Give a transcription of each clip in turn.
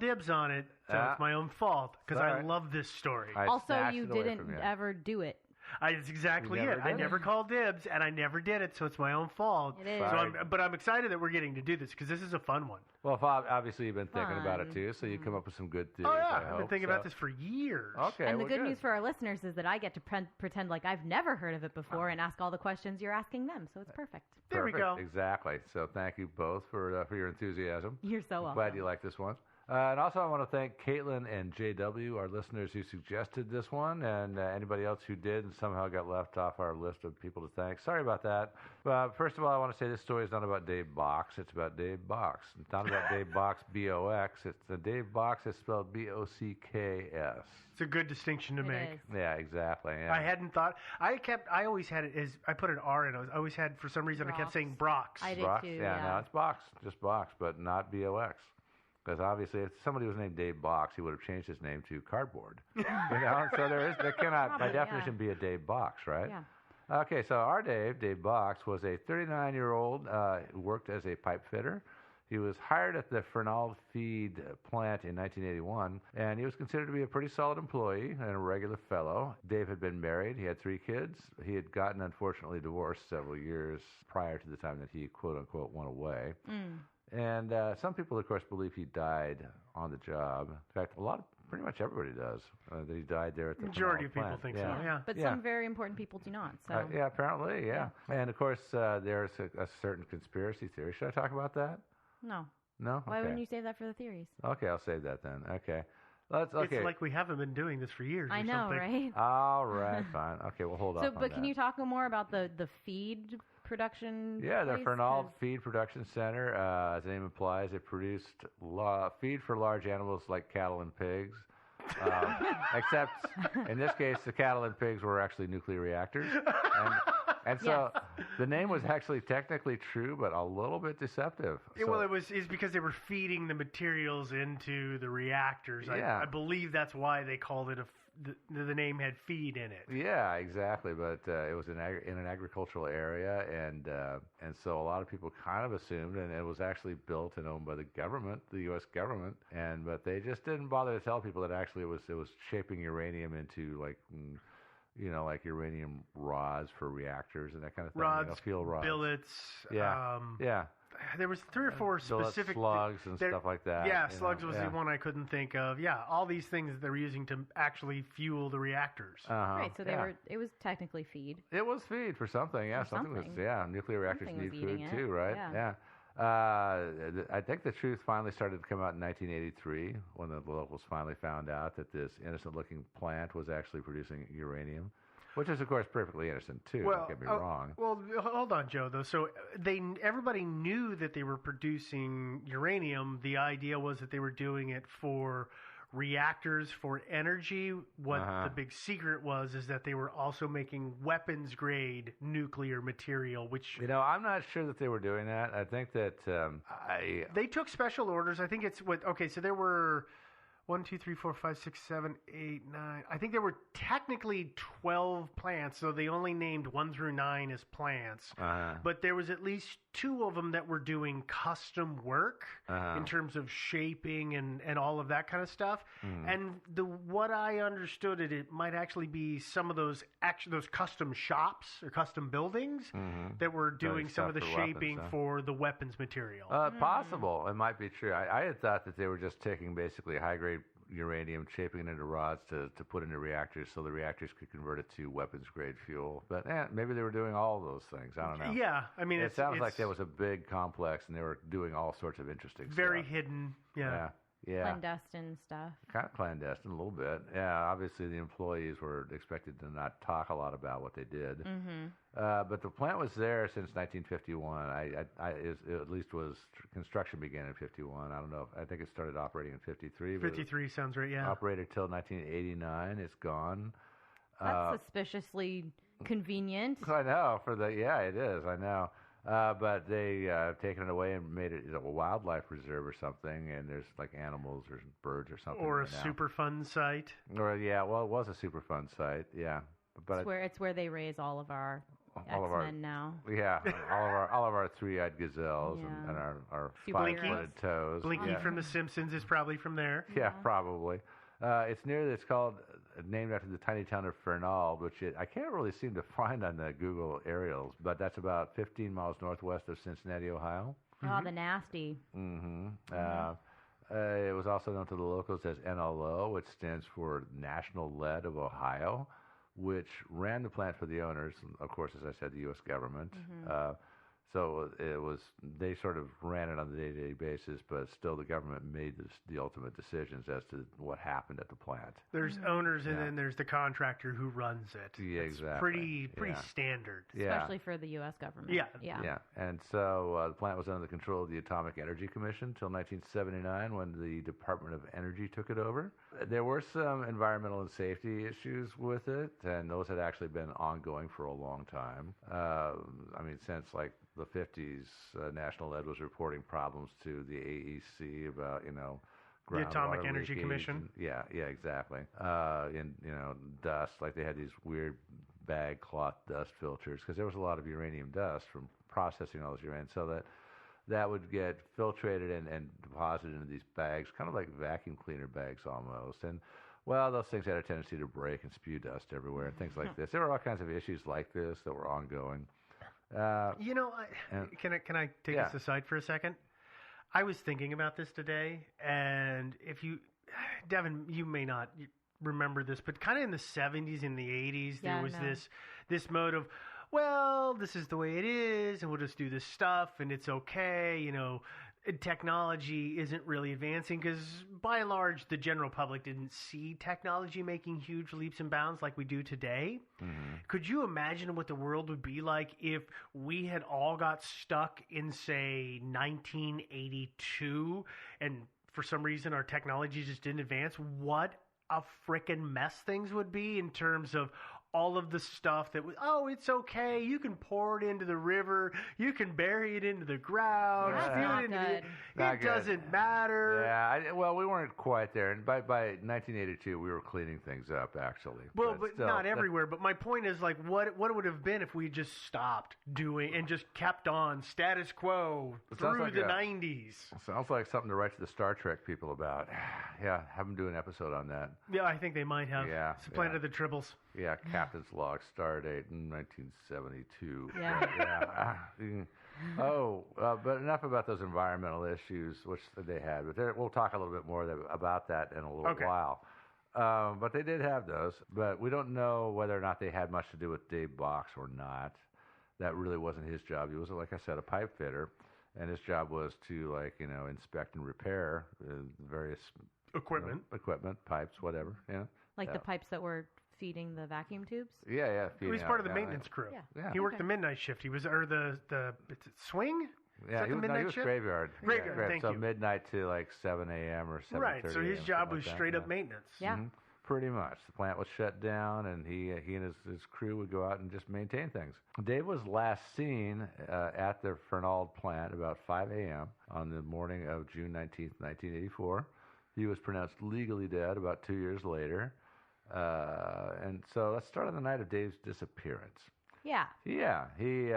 dibs on it, so it's my own fault because I love this story. Also, you didn't ever do it. That's exactly it. I never called dibs, and I never did it, so it's my own fault. It is. But I'm excited that we're getting to do this because this is a fun one. Well, obviously you've been thinking about it too, so you come up with some good theories. Oh yeah, I've been thinking about this for years. Okay, and the good news for our listeners is that I get to pretend like I've never heard of it before and ask all the questions you're asking them, so it's perfect. There we go. Exactly. So thank you both for your enthusiasm. You're so welcome. Glad you like this one. And also I want to thank Caitlin and JW, our listeners who suggested this one, and anybody else who did and somehow got left off our list of people to thank. Sorry about that. First of all, I want to say this story is not about Dave Box. It's about Dave Box. It's not about Dave Box, B-O-X. It's the Dave Box is spelled B-O-C-K-S. It's a good distinction to make. Yeah, exactly. Yeah. I hadn't thought. I always had it as I put an R in it. I always had, for some reason, I kept saying Brox. I did Brox? too. Yeah, no, it's Box. Just Box, but not B-O-X. Because obviously, if somebody was named Dave Box, he would have changed his name to Cardboard. So there cannot, by definition, be a Dave Box, right? Yeah. Okay, so our Dave Box, was a 39-year-old who worked as a pipe fitter. He was hired at the Fernald Feed plant in 1981, and he was considered to be a pretty solid employee and a regular fellow. Dave had been married. He had 3 kids. He had gotten, unfortunately, divorced several years prior to the time that he, quote-unquote, went away. And some people, of course, believe he died on the job. In fact, pretty much everybody does, that he died there at the majority of people plant. think so, yeah. But some very important people do not. So. Yeah, apparently, yeah. And, of course, there's a certain conspiracy theory. Should I talk about that? No. No? Okay. Why wouldn't you save that for the theories? Okay, I'll save that then. Okay. It's like we haven't been doing this for years. I know, something. right? All right, fine. Okay, we'll hold on. But can you talk more about the feed production? Yeah, the place? Fernald Feed Production Center, as the name implies, it produced feed for large animals like cattle and pigs. Except in this case, the cattle and pigs were actually nuclear reactors. And so the name was actually technically true, but a little bit deceptive. It's because they were feeding the materials into the reactors. Yeah. I believe that's why they called it the name had feed in it. Yeah, exactly. But it was in an agricultural area, and so a lot of people kind of assumed, and it was actually built and owned by the government, the U.S. government, but they just didn't bother to tell people that actually it was shaping uranium into like uranium rods for reactors and that kind of thing. Rods, fuel rods, billets. Yeah. There was 3 or 4 specific slugs and stuff like that. Yeah, slugs was the one I couldn't think of. Yeah, all these things that they were using to actually fuel the reactors. Right, so it was technically feed. It was feed for something. Yeah, something was. Yeah, nuclear reactors need food too, right? Yeah. I think the truth finally started to come out in 1983 when the locals finally found out that this innocent-looking plant was actually producing uranium. Which is, of course, perfectly innocent, too. Don't get me wrong. Well, hold on, Joe, though. So everybody knew that they were producing uranium. The idea was that they were doing it for reactors for energy. What the big secret was is that they were also making weapons-grade nuclear material, which... I'm not sure that they were doing that. I think that They took special orders. I think it's what... Okay, so there were... 1, 2, 3, 4, 5, 6, 7, 8, 9. I think there were technically 12 plants, so they only named 1 through 9 as plants. But there was at least 2 of them that were doing custom work in terms of shaping and all of that kind of stuff. And what I understood it might actually be some of those custom shops or custom buildings that were doing some of the shaping for the weapons material. Possible. It might be true. I had thought that they were just taking basically high-grade uranium, shaping it into rods to put into reactors so the reactors could convert it to weapons-grade fuel. But maybe they were doing all of those things. I don't know. Yeah. I mean, it sounds like there was a big complex, and they were doing all sorts of interesting stuff. Very hidden. Yeah. Clandestine stuff. Kind of clandestine, a little bit. Yeah, obviously the employees were expected to not talk a lot about what they did. But the plant was there since 1951. At least construction began in 51. I don't know. I think it started operating in 53. 53 sounds right, yeah. Operated till 1989. It's gone. That's suspiciously convenient. I know. It is. I know. But they taken it away and made it a wildlife reserve or something, and there's like animals or birds or something. Or a Superfund site. Or it was a Superfund site, yeah. But it's where they raise all of our all of our X-Men now. yeah, all of our three-eyed gazelles and our Superheroes. five-footed toes. Blinky yeah. from The Simpsons is probably from there. Yeah, probably. It's called named after the tiny town of Fernald, which I can't really seem to find on the Google aerials, but that's about 15 miles northwest of Cincinnati, Ohio. Oh, the nasty. It was also known to the locals as NLO, which stands for National Lead of Ohio, which ran the plant for the owners, of course, as I said, the U.S. government. So they sort of ran it on a day-to-day basis, but still the government made the ultimate decisions as to what happened at the plant. There's owners, and then there's the contractor who runs it. Yeah, It's exactly. pretty standard. Especially for the U.S. government. Yeah. And so the plant was under the control of the Atomic Energy Commission until 1979 when the Department of Energy took it over. There were some environmental and safety issues with it, and those had actually been ongoing for a long time. Since like the 50s, National Lead was reporting problems to the AEC about, The Atomic groundwater Energy leakage Commission. Yeah, exactly. Dust, like they had these weird bag cloth dust filters because there was a lot of uranium dust from processing all this uranium, so that would get filtrated and deposited into these bags, kind of like vacuum cleaner bags almost. And well, those things had a tendency to break and spew dust everywhere and things like this. There were all kinds of issues like this that were ongoing. Can I take us aside for a second? I was thinking about this today, and Devin, you may not remember this, but kind of in the 70s and the 80s, there was this mode of, well, this is the way it is, and we'll just do this stuff, and it's okay, technology isn't really advancing because, by and large, the general public didn't see technology making huge leaps and bounds like we do today. Could you imagine what the world would be like if we had all got stuck in, say, 1982, and for some reason our technology just didn't advance? What a frickin' mess things would be in terms of all of the stuff that was, it's okay, you can pour it into the river, you can bury it into the ground, it doesn't matter. Yeah, we weren't quite there, and by 1982 we were cleaning things up, actually. Well, but still, not everywhere. But my point is, like, what it would have been if we just stopped doing and just kept on status quo through the 90s. Sounds like something to write to the Star Trek people about. Yeah, have them do an episode on that. Yeah, I think they might have. Yeah, Planet of the Tribbles. Yeah, Captain's Log, Stardate in 1972. Yeah. But enough about those environmental issues, which they had. But we'll talk a little bit more about that in a little while. But they did have those. But we don't know whether or not they had much to do with Dave Box or not. That really wasn't his job. He was, like I said, a pipe fitter. And his job was to, inspect and repair various equipment, pipes, whatever. Like the pipes that were feeding the vacuum tubes? Yeah. He was part of the maintenance crew. Yeah. He worked the midnight shift. He was, the swing? Yeah, he was graveyard. Graveyard, thank you. So midnight to 7 a.m. or 7:30. Right, so his job was like straight up maintenance. Yeah. Pretty much. The plant was shut down, and he and his crew would go out and just maintain things. Dave was last seen at the Fernald plant about 5 a.m. on the morning of June 19th, 1984. He was pronounced legally dead about 2 years later. And so let's start on the night of Dave's disappearance. Yeah. Yeah, he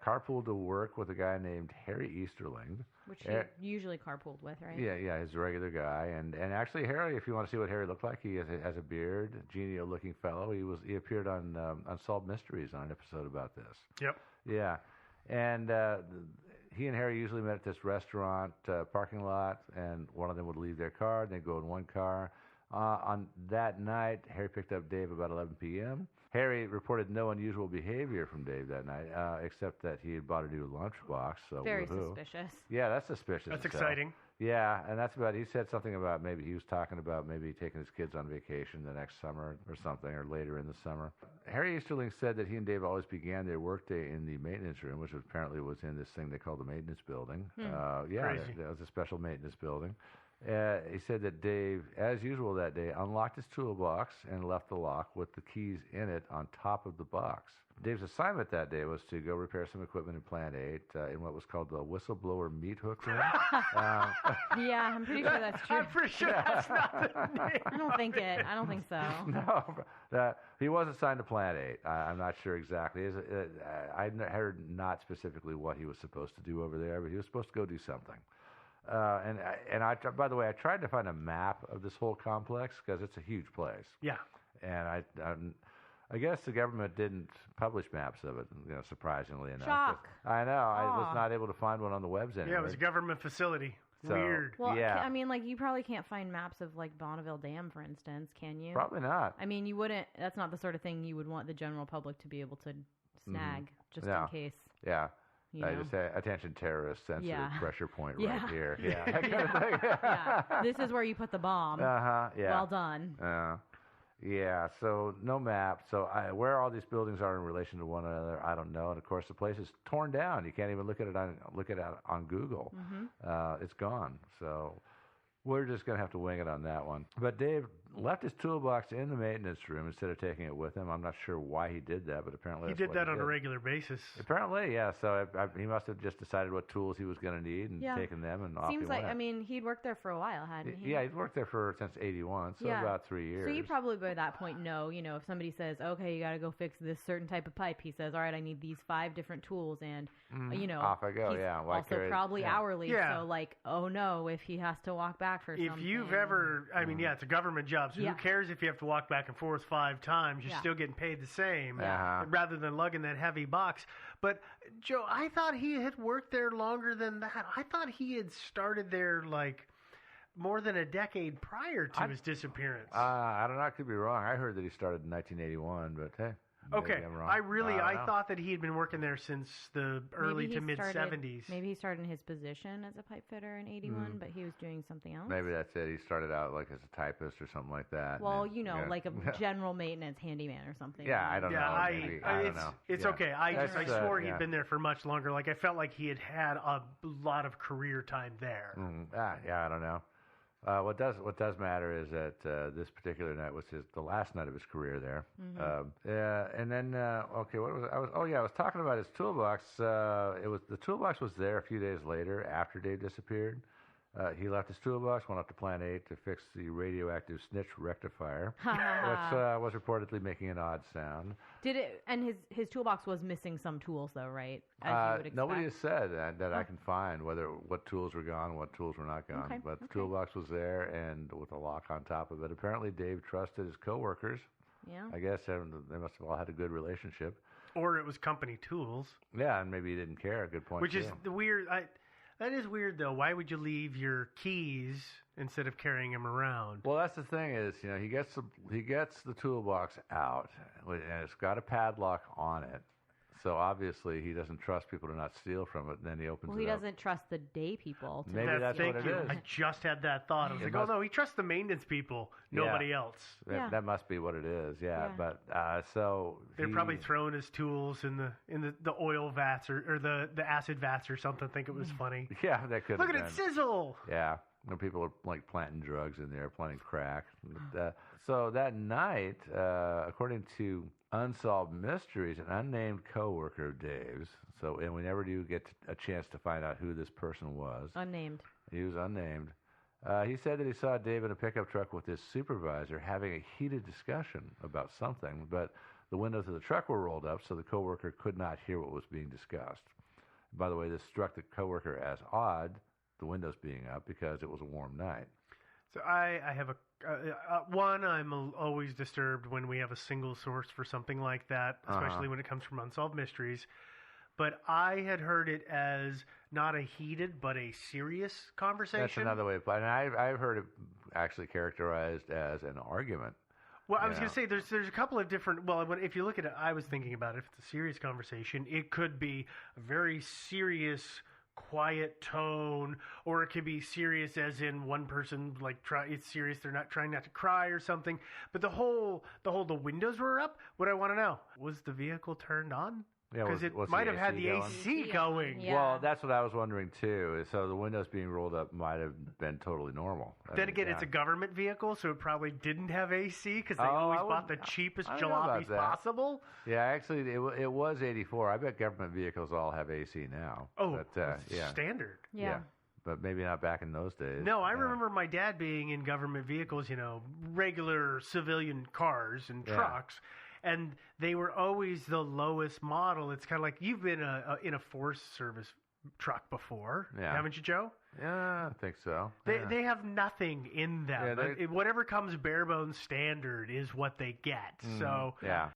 carpooled to work with a guy named Harry Easterling. Which he usually carpooled with, right? Yeah, he's a regular guy. And actually, Harry, if you want to see what Harry looked like, he has a beard, genial-looking fellow. He appeared on Unsolved Mysteries on an episode about this. Yep. Yeah. And he and Harry usually met at this restaurant parking lot, and one of them would leave their car, and they'd go in one car. On that night, Harry picked up Dave about 11 p.m. Harry reported no unusual behavior from Dave that night, except that he had bought a new lunchbox. So very woohoo. Suspicious. Yeah, that's suspicious. That's exciting. Yeah, and that's about, he said something about maybe he was talking about maybe taking his kids on vacation the next summer or something, or later in the summer. Harry Easterling said that he and Dave always began their workday in the maintenance room, which apparently was in this thing they call the maintenance building. Crazy. That was a special maintenance building. He said that Dave, as usual that day, unlocked his toolbox and left the lock with the keys in it on top of the box. Dave's assignment that day was to go repair some equipment in Plant 8 in what was called the whistleblower meat hook room. Yeah, I'm pretty sure that's true. I'm pretty sure that's not the name. I don't think so. No, he was assigned to Plant 8. I'm not sure exactly. I heard not specifically what he was supposed to do over there, but he was supposed to go do something. By the way, I tried to find a map of this whole complex because it's a huge place. Yeah. And I guess the government didn't publish maps of it, surprisingly enough. Shock. I know. I was not able to find one on the webs anyway. Yeah, it was a government facility. So, Weird. Well, yeah. I mean, like, you probably can't find maps of, like, Bonneville Dam, for instance, can you? Probably not. I mean, you wouldn't, that's not the sort of thing you would want the general public to be able to snag, just No. in case. Yeah. You I know? just say, attention terrorist, sensitive pressure point right Yeah. here. Yeah. That kind of thing. Yeah. This is where you put the bomb. Uh-huh. Yeah. Well done. Yeah, so no map. So where all these buildings are in relation to one another, I don't know. And of course, the place is torn down. You can't even look at it on Google. Mm-hmm. It's gone. So we're just gonna have to wing it on that one. But Dave left his toolbox in the maintenance room instead of taking it with him. I'm not sure why he did that, but apparently He that's did what that on did. a regular basis. Apparently, yeah. So he must have just decided what tools he was going to need and Yeah. taken them and off Seems he like, went. I mean, he'd worked there for a while, hadn't he? Yeah, he's worked there since '81, so Yeah. about 3 years. So you probably by that point know, if somebody says, okay, you got to go fix this certain type of pipe, he says, all right, I need these 5 different tools, and, off I go, he's yeah. Why also carry it? probably Yeah. hourly, Yeah. so like, oh no, if he has to walk back for If something. you've ever, I mean, yeah, it's a government job, so Yeah. who cares if you have to walk back and forth 5 times? You're Yeah. still getting paid the same, Yeah. rather than lugging that heavy box. But Joe, I thought he had worked there longer than that. I thought he had started there like more than a decade prior to his disappearance. I don't know. I could be wrong. I heard that he started in 1981, but hey. Okay, maybe I'm wrong. I don't know. thought that he had been working there since the early Maybe to he mid started- 70s. Maybe he started in his position as a pipe fitter in '81, but he was doing something else. Maybe that's it. He started out like as a typist or something like that. Well, and, like a general maintenance handyman or something. Yeah, I don't Yeah, know. Maybe. I don't know. It's Yeah. okay. I That's, swore yeah. he'd been there for much longer. Like I felt like he had a lot of career time there. Yeah, I don't know. What does matter is that this particular night was the last night of his career there. And then what was I was talking about his toolbox. The toolbox was there a few days later after Dave disappeared. He left his toolbox, went up to Plant 8 to fix the radioactive snitch rectifier, which was reportedly making an odd sound. Did it? And his toolbox was missing some tools, though, right? As you would expect. Nobody has said that I can find what tools were gone, what tools were not gone. Okay, But the toolbox was there and with a lock on top of it. Apparently, Dave trusted his coworkers. Yeah. I guess they must have all had a good relationship. Or it was company tools. Yeah, and maybe he didn't care. Good point. Which is too. the weird. That is weird, though. Why would you leave your keys instead of carrying them around? Well, that's the thing is, he gets the toolbox out, and it's got a padlock on it. So obviously he doesn't trust people to not steal from it, and then he opens Well, it he up. doesn't trust the day people. To Maybe that's what Thank it you. is. I just had that thought. I was It like, must- oh no, he trusts the maintenance people, nobody else. That must be what it is. Yeah. Yeah. But so They're probably throwing his tools in the oil vats or the acid vats or something. Think it was funny. Yeah, that could. Look have at it been. sizzle. Yeah, when people are like planting drugs in there, planting crack. So that night, according to Unsolved Mysteries, an unnamed coworker of Dave's. And we never do get a chance to find out who this person was. Unnamed. He was unnamed. He said that he saw Dave in a pickup truck with his supervisor having a heated discussion about something, but the windows of the truck were rolled up so the coworker could not hear what was being discussed. By the way, this struck the coworker as odd, the windows being up, because it was a warm night. So I have I'm always disturbed when we have a single source for something like that, especially when it comes from Unsolved Mysteries. But I had heard it as not a heated but a serious conversation. That's another way of putting it. And I've heard it actually characterized as an argument. Well, I was going to say there's a couple of different. Well, if you look at it, I was thinking about it. If it's a serious conversation, it could be a very serious, quiet tone, or it could be serious as in one person it's serious. They're not trying not to cry or something. But the windows were up. What I want to know, was the vehicle turned on? Yeah, because it was might have had the going? AC going. Yeah. Well, that's what I was wondering too. So the windows being rolled up might have been totally normal. Then again, it's a government vehicle, so it probably didn't have AC because they Oh, always I bought the wouldn't- cheapest I don't know about jalopies that. possible. Yeah, actually, it was 84. I bet government vehicles all have AC now. Oh, but, that's yeah, standard. Yeah. but maybe not back in those days. No, I Yeah. remember my dad being in government vehicles, regular civilian cars and Yeah. trucks, and they were always the lowest model. It's kind of like you've been in a Forest Service truck before, Yeah. haven't you, Joe? Yeah, I think so. They have nothing in them. Yeah, Whatever comes bare bones standard is what they get. So yeah.